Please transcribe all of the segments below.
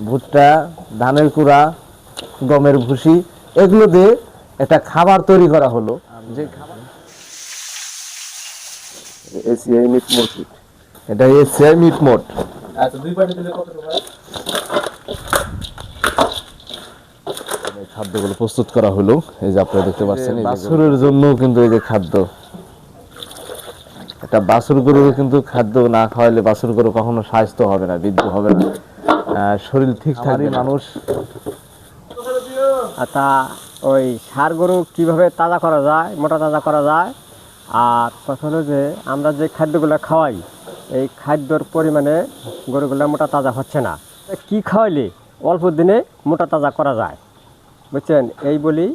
ভুট্টা, ধানের কুড়া, গমের ভুসি, এগুলো দিয়ে একটা খাবার তৈরি করা হলো। যে খাবার এসিআই মিট মোট, এটা এসিআই মিট মোট। আচ্ছা, দুই পাটি দিলে কত টাকা? খাদ্যগুলো প্রস্তুত করা হলো, এই যে আপনারা দেখতে পাচ্ছেন বাছুরের জন্য কিন্তু এই যে খাদ্য, একটা বাছুর গরুর কিন্তু খাদ্য না খাওয়ালে বাছুর গরু কখনো স্বাস্থ্য হবে না, বৃদ্ধি হবে না, শরীর ঠিক থাকবে। মানুষ তা ওই ষাঁড় গরু কীভাবে তাজা করা যায়, মোটা তাজা করা যায়, আর কথা হলো যে আমরা যে খাদ্যগুলো খাওয়াই এই খাদ্যর পরিমাণে গরুগুলো মোটা তাজা হচ্ছে না। কি খাওয়াইলে অল্প দিনে মোটা তাজা করা যায়, বুঝছেন, এই বলি।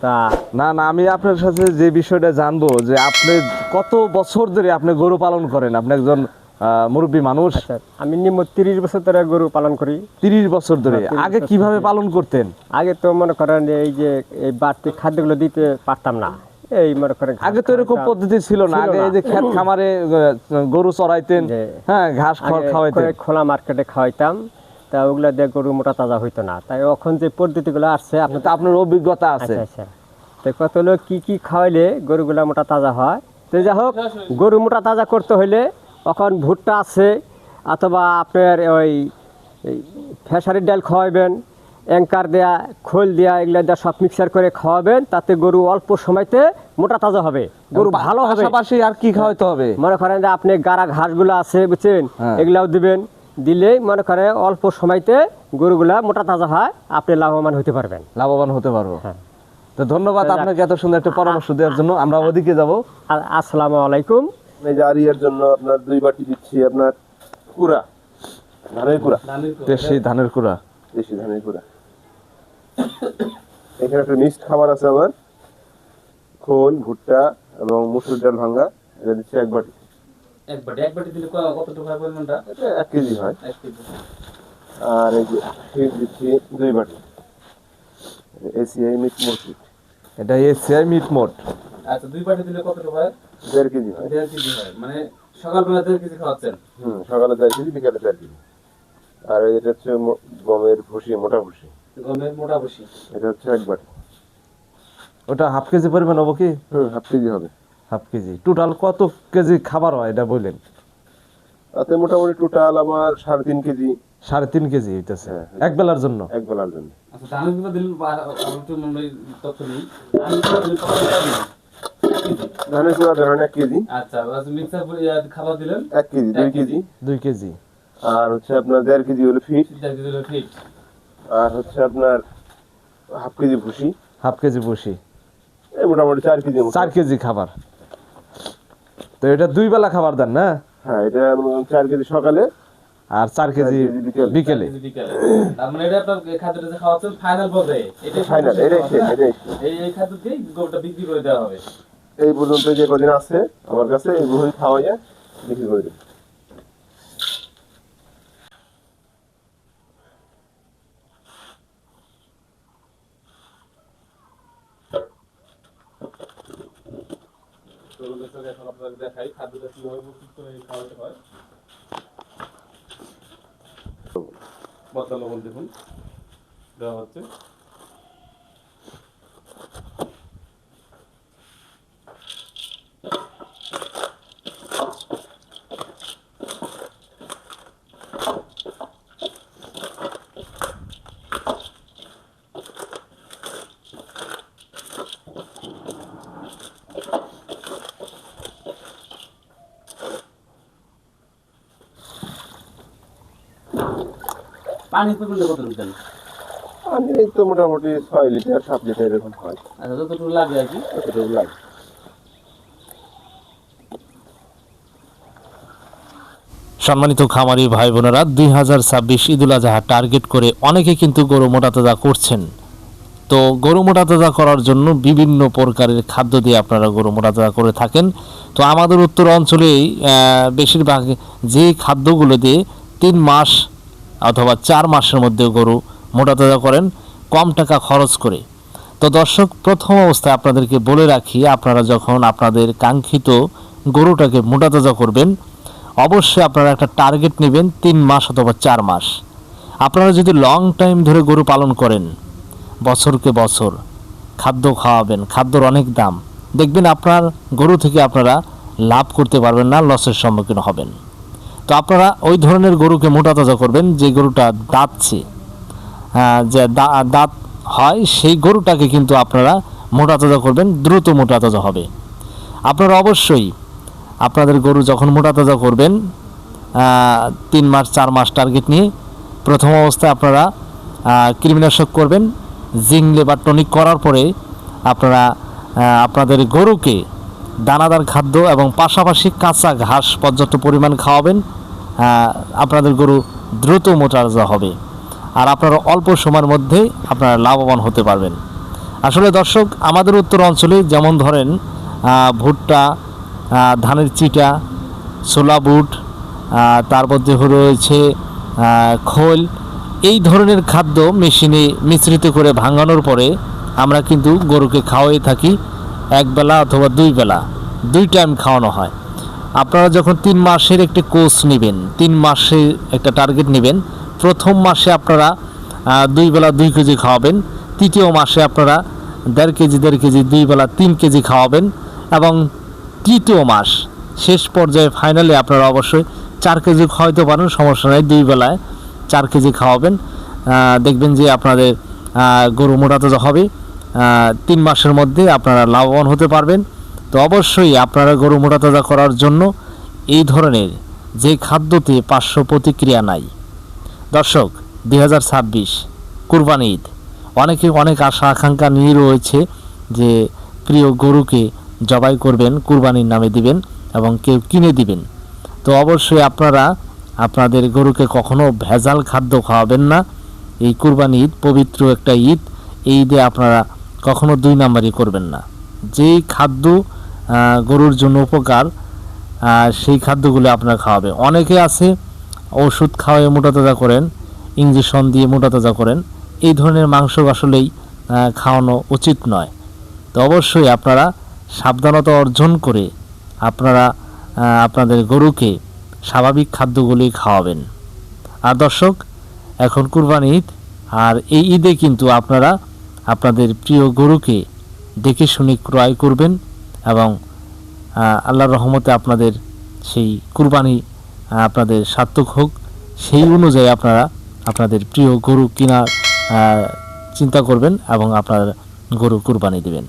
তা না না, আমি আপনার সাথে যে বিষয়টা জানবো যে আপনি কত বছর ধরে আপনি গরু পালন করেন? আপনি একজন মুরব্বী মানুষ। আচ্ছা, আমি নিম্ন 30 বছর ধরে গরু পালন করি। 30 বছর ধরে? আগে কিভাবে পালন করতেন? আগে তো মনে করেন এই যে এই বাড়তি খাদ্যগুলো দিতে পারতাম না, এই মনে করেন আগে তো এরকম পদ্ধতি ছিল না। আগে এই যে ক্ষেত খামারে গরু চড়াইতেন, হ্যাঁ, ঘাস খাওয়াইতেন, খোলা মার্কেটে খাওয়াইতাম, তা ওগুলা দিয়ে গরু মোটা তাজা হইতো না। তাই এখন যে পদ্ধতিগুলো আসছে, আপনার অভিজ্ঞতা আছে। আচ্ছা, তো কত হলো কি কি খাওয়াইলে গরুগুলা মোটা তাজা হয়। তো যাই হোক, গরু মোটা তাজা করতে হইলে এখন ভুট্টা আছে, অথবা আপনার ওই খেসারির ডাল খাওয়াইবেন, অ্যাঙ্কার দেয়া, খোল দেয়া, এগুলা দেওয়া সব মিক্সার করে খাওয়াবেন, তাতে গরু অল্প সময়তে মোটা তাজা হবে, গরু ভালো হবে। পাশাপাশি আর কি খাওয়াইতে হবে? মনে করেন যে আপনি গাড়া ঘাসগুলো আছে, বুঝছেন, এগুলাও দিবেন, দিলেই মনে করেন অল্প সময়তে গরুগুলা মোটা তাজা হয়, আপনি লাভবান হতে পারবেন। লাভবান হতে পারবো। তো ধন্যবাদ আপনাকে এত সুন্দর একটা পরামর্শ দেওয়ার জন্য। আমরা ওদিকে যাব। আসসালামু আলাইকুম। মেজারিয়ার জন্য আপনার 2 বাটি দিচ্ছি আপনার কুড়া, ধানের কুড়া, দেশি ধানের কুড়া, দেশি ধানের কুড়া। এখানে একটা মিক্সড খাবার আছে আবার, খোল, ভুট্টা এবং মসুর ডাল ভাঙা, এটা দিচ্ছি 1 বাটি। এক বাটি দিলে কতটুকু হয় পরিমাণটা? এটা 1 কেজি হয়। 1 কেজি। আর এই যে ফিট দিচ্ছি 2 বাটি, এসিআই মিট মোট। এটা এসিআই মিট মোট। আচ্ছা, দুই পাটি দিলে কতটুকু হয়? 1.5 কেজি হয়। 1.5 কেজি হয়, মানে সকালবেলা 1.5 কেজি খাওয়াচ্ছেন? সকালে 1.5 কেজি, বিকালে 1.5 কেজি। আর এটা হচ্ছে গমের ভুসি, মোটা ভুসি, গমের মোটা ভুসি, এটা হচ্ছে 1 বাটি। ওটা হাফ কেজি পরিমাণ হবে কি? হাফ কেজি হবে। Half KG. টোটাল কত কেজি খাবার হয় এটা বললেন? তাতে মোটামুটি টোটাল আমার 3.5 কেজি। 3.5 কেজি হইতেছে এক বেলার জন্য? এক বেলার জন্য। আচ্ছা, ধানের গুলো দিলেন একটু মনে তথ্য নেই, ধানের গুলো দিলেন কত টাকা দিলেন? ধানের গুঁড়া ধরেন 1 কেজি। আচ্ছা, মিক্সার খাবার দিলেন 1 কেজি, 2 কেজি, 2 কেজি। আর হচ্ছে আপনার 1.5 কেজি হলো ফিট, 1.5 কেজি হলো ফিট, আর হচ্ছে আপনার হাফ কেজি ভুসি, হাফ কেজি ভুসি, এই মোটামুটি 4 কেজি। 4 কেজি খাবার। তো এটা 2 বেলা খাবার দেন না? হ্যাঁ, এটা 4 কেজি সকালে আর 4 কেজি বিকেলে। তার মানে এটা আপনার খাদ্যটা যে খাওয়াচ্ছেন ফাইনাল পর্যায়ে, এটা ফাইনাল, এটাই এই খাদ্য দিয়ে গরুটা বিক্রি করে দেওয়া হবে। এই পর্যন্ত যে কদিন আছে আমার কাছে এই ভুসি খাওয়াইয়া বিক্রি করে দেব। এখন আপনাকে দেখাই খাদ্যটা কিভাবে প্রস্তুত করে খাওয়াতে হয়। বদলা লবণ দেখুন দেওয়া হচ্ছে। পানি পরিমাণটা কতটুকু দেন? পানি তো মোটামুটি 6 লিটার 7 লিটার এরকম হয়। আচ্ছা, যতটুকু লাগে আর কি ততটুকু লাগে। সম্মানিত খামারি ভাই বোনেরা, 2026 ঈদুল আজহা টার্গেট করে অনেকে কিন্তু গরু মোটা তাজা করছেন। তো গরু মোটা তাজা করার জন্য বিভিন্ন প্রকারের খাদ্য দিয়ে আপনারা গরু মোটা তাজা করে থাকেন। তো আমাদের উত্তর অঞ্চলেই বেশিরভাগ যে খাদ্যগুলো দিয়ে 3 মাস অথবা 4 মাসের মধ্যে গরু মোটা তাজা করেন কম টাকা খরচ করে। তো দর্শক, প্রথম অবস্থায় আপনাদেরকে বলে রাখি, আপনারা যখন আপনাদের কাঙ্ক্ষিত গরুটাকে মোটা তাজা করবেন, অবশ্যই আপনারা একটা টার্গেট নেবেন 3 মাস অথবা 4 মাস। আপনারা যদি লং টাইম ধরে গরু পালন করেন, বছরকে বছর খাদ্য খাওয়াবেন, খাদ্যর অনেক দাম, দেখবেন আপনার গরু থেকে আপনারা লাভ করতে পারবেন না, লসের সম্মুখীন হবেন। তো আপনারা ওই ধরনের গরুকে মোটা তাজা করবেন যে গরুটা দাঁতছে, যে দাঁত হয় সেই গরুটাকে কিন্তু আপনারা মোটা তাজা করবেন, দ্রুত মোটা তাজা হবে। আপনারা অবশ্যই আপনাদের গরু যখন মোটা তাজা করবেন 3 মাস 4 মাস টার্গেট নিয়ে প্রথম অবস্থায় আপনারা কৃমিনাশক করবেন, জিঙ্ক লেবার টনিক করার পরে আপনারা আপনাদের গরুকে দানাদার খাদ্য এবং পাশাপাশি কাঁচা ঘাস পর্যাপ্ত পরিমাণ খাওয়াবেন। আপনাদের গরু দ্রুত মোটা তাজা হবে আর আপনারা অল্প সময়ের মধ্যে আপনারা লাভবান হতে পারবেন। আসলে দর্শক, আমাদের উত্তর অঞ্চলে যেমন ধরেন ভুট্টা, ধানের চিটা, ছোলা বুট, তার মধ্যে রয়েছে খোল, এই ধরনের খাদ্য মেশিনে মিশ্রিত করে ভাঙানোর পরে আমরা কিন্তু গরুকে খাওয়াই থাকি। একবেলা অথবা 2 বেলা, 2 টাইম খাওয়ানো হয়। আপনারা যখন 3 মাসের একটি কোর্স নেবেন, 3 মাসের একটা টার্গেট নেবেন, প্রথম মাসে আপনারা 2 বেলা 2 কেজি খাওয়াবেন, তৃতীয় মাসে আপনারা 1.5 কেজি 2 বেলা 3 কেজি খাওয়াবেন এবং তৃতীয় মাস শেষ পর্যায়ে ফাইনালে আপনারা অবশ্যই 4 কেজি খাওয়াইতে পারেন, সমস্যা নেই। 2 বেলায় 4 কেজি খাওয়াবেন, দেখবেন যে আপনাদের গরু মোটা তাজা হবে। 3 মাসের মধ্যে আপনারা লাভবান হতে পারবেন। তো অবশ্যই আপনারা গরু মোটা তাজা করার জন্য এই ধরনের যে খাদ্যতে পার্শ্ব প্রতিক্রিয়া নাই। দর্শক, 2026 কুরবানি ঈদ, অনেকে অনেক আশা আকাঙ্ক্ষা নিয়ে রয়েছে যে প্রিয় গরুকে জবাই করবেন, কুরবানির নামে দিবেন এবং কেউ কিনে দিবেন। তো অবশ্যই আপনারা আপনাদের গরুকে কখনো ভেজাল খাদ্য খাওয়াবেন না। এই কুরবানি ঈদ পবিত্র একটা ঈদ, এই ঈদে আপনারা কখনো 2 নাম্বারই করবেন না। যেই খাদ্য গরুর জন্য উপকার সেই খাদ্যগুলো আপনারা খাওয়াবে। অনেকে আছে ওষুধ খাওয়ায় মোটা তাজা করেন, ইঞ্জেকশন দিয়ে মোটা তাজা করেন, এই ধরনের মাংস আসলেই খাওয়ানো উচিত নয়। তো অবশ্যই আপনারা সাবধানতা অর্জন করে আপনারা আপনাদের গরুকে স্বাভাবিক খাদ্যগুলি খাওয়াবেন। আর দর্শক, এখন কুরবানি ঈদ, আর এই ঈদে কিন্তু আপনারা আপনাদের প্রিয় গরুকে দেখে শুনে ক্রয় করবেন এবং আল্লাহর রহমতে আপনাদের সেই কুরবানি আপনাদের সার্থক হোক, সেই অনুযায়ী আপনারা আপনাদের প্রিয় গরু কেনার চিন্তা করবেন এবং আপনার গরু কুরবানি দেবেন।